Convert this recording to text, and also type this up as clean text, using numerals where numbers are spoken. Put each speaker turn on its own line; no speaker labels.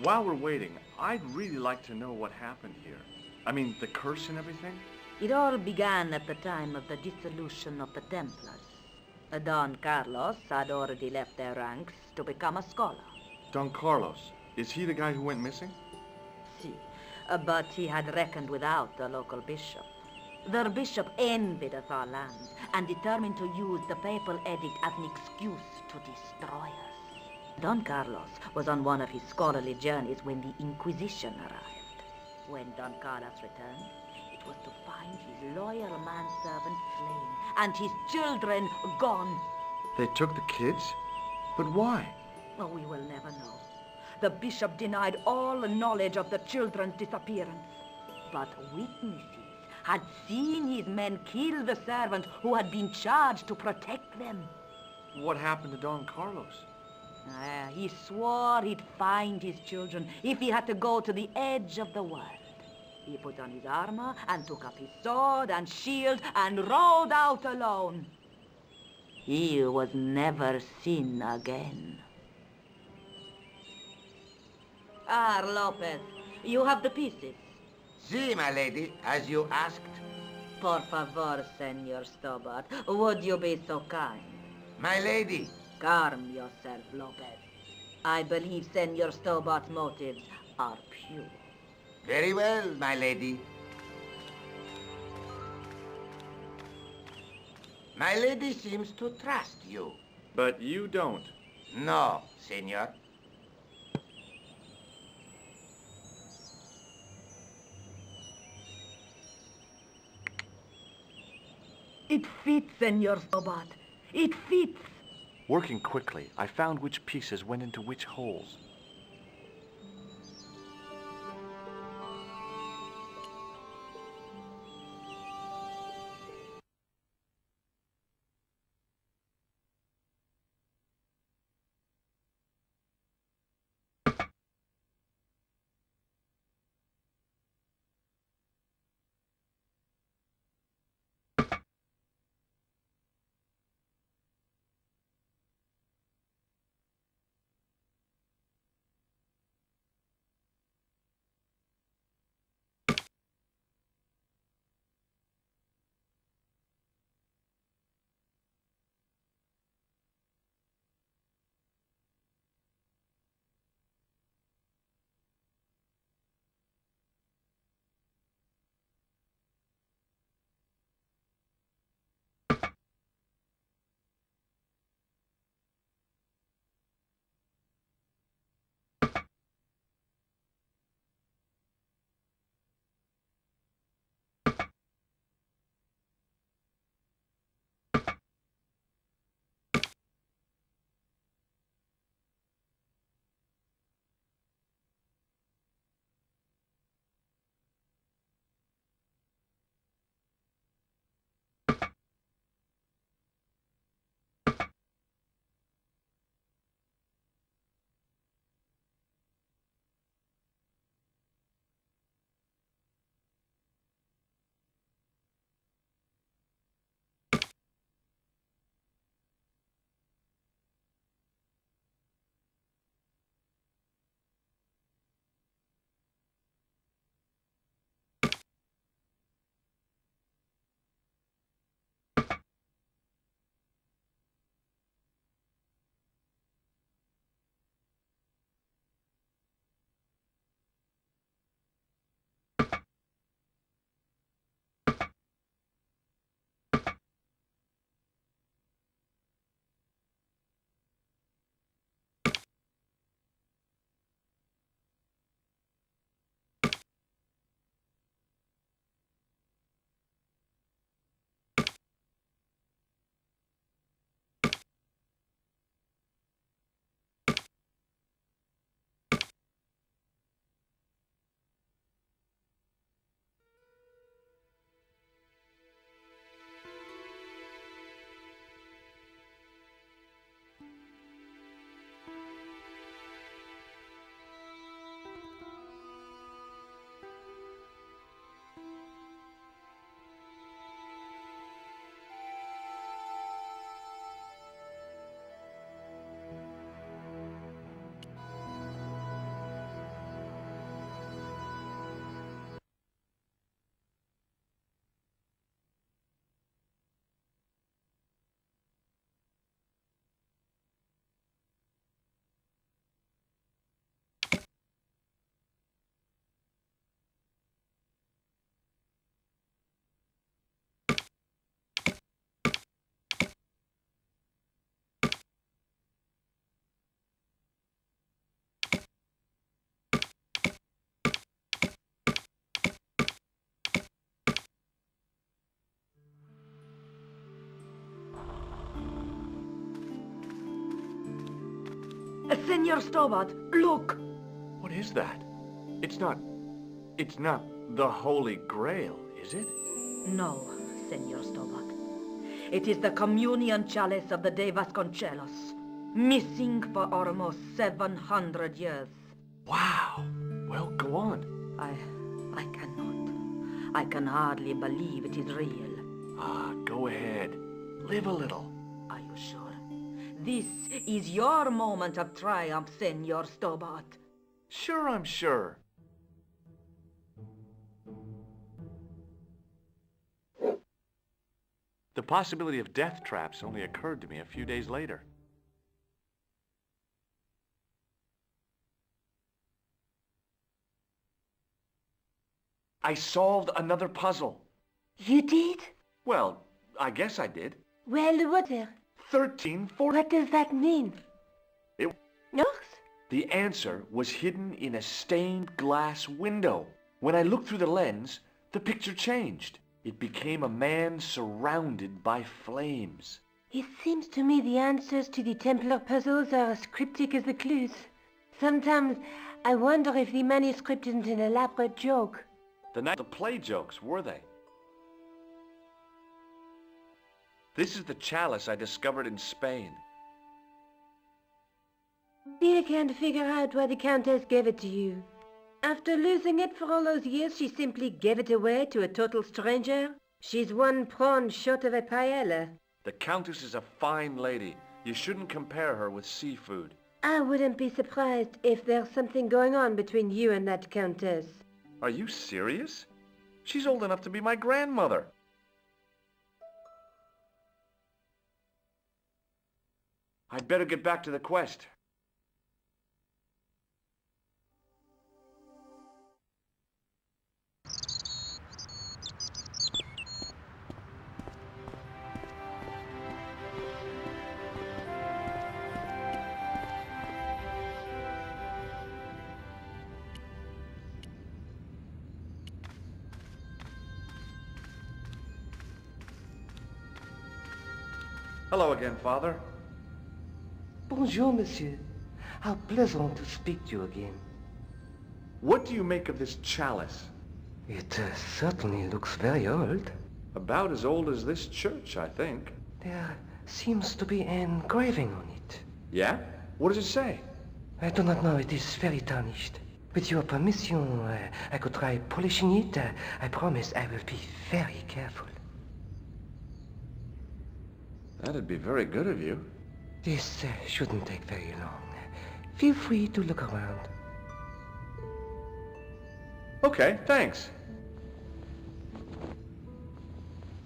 While we're waiting, I'd really like to know what happened here. I mean, the curse and everything?
It all began at the time of the dissolution of the Templars. Don Carlos had already left their ranks to become a scholar.
Don Carlos, is he the guy who went missing?
See, but he had reckoned without the local bishop. Their bishop envied of our land and determined to use the papal edict as an excuse to destroy us. Don Carlos was on one of his scholarly journeys when the Inquisition arrived. When Don Carlos returned, it was to find his loyal manservant slain and his children gone.
They took the kids? But why?
Oh, we will never know. The bishop denied all knowledge of the children's disappearance. But witnesses had seen his men kill the servant who had been charged to protect them.
What happened to Don Carlos?
He swore he'd find his children if he had to go to the edge of the world. He put on his armor and took up his sword and shield and rode out alone. He was never seen again. Ah, Lopez, you have the pieces.
Si, my lady, as you asked.
Por favor, Senor Stobart, would you be so kind?
My lady.
Calm yourself, Lopez. I believe Senor Stobart's motives are pure.
Very well, my lady. My lady seems to trust you.
But you don't.
No, senor.
It fits, Senor Stobart. It fits.
Working quickly, I found which pieces went into which holes.
Senor Stobart, look!
What is that? It's not the Holy Grail, is it?
No, Senor Stobart. It is the communion chalice of the De Vasconcelos, missing for almost 700 years.
Wow. Well, go on.
I cannot. I can hardly believe it is real.
Go ahead. Live a little.
Are you sure? This is your moment of triumph, Senor Stobart.
Sure, I'm sure. The possibility of death traps only occurred to me a few days later. I solved another puzzle.
You did?
Well, I guess I did.
Well, what?
1340.
What does that mean?
It-
No?
The answer was hidden in a stained glass window. When I looked through the lens, the picture changed. It became a man surrounded by flames.
It seems to me the answers to the Templar puzzles are as cryptic as the clues. Sometimes I wonder if the manuscript isn't an elaborate joke.
The play jokes, were they? This is the chalice I discovered in Spain.
Still can't figure out why the Countess gave it to you. After losing it for all those years, she simply gave it away to a total stranger? She's one prawn short of a paella.
The Countess is a fine lady. You shouldn't compare her with seafood.
I wouldn't be surprised if there's something going on between you and that Countess.
Are you serious? She's old enough to be my grandmother. I'd better get back to the quest. Hello again, Father.
Bonjour, monsieur. How pleasant to speak to you again.
What do you make of this chalice?
It certainly looks very old.
About as old as this church, I think.
There seems to be an engraving on it.
Yeah? What does it say?
I do not know. It is very tarnished. With your permission, I could try polishing it. I promise I will be very careful.
That'd be very good of you.
This shouldn't take very long. Feel free to look around.
Okay, thanks.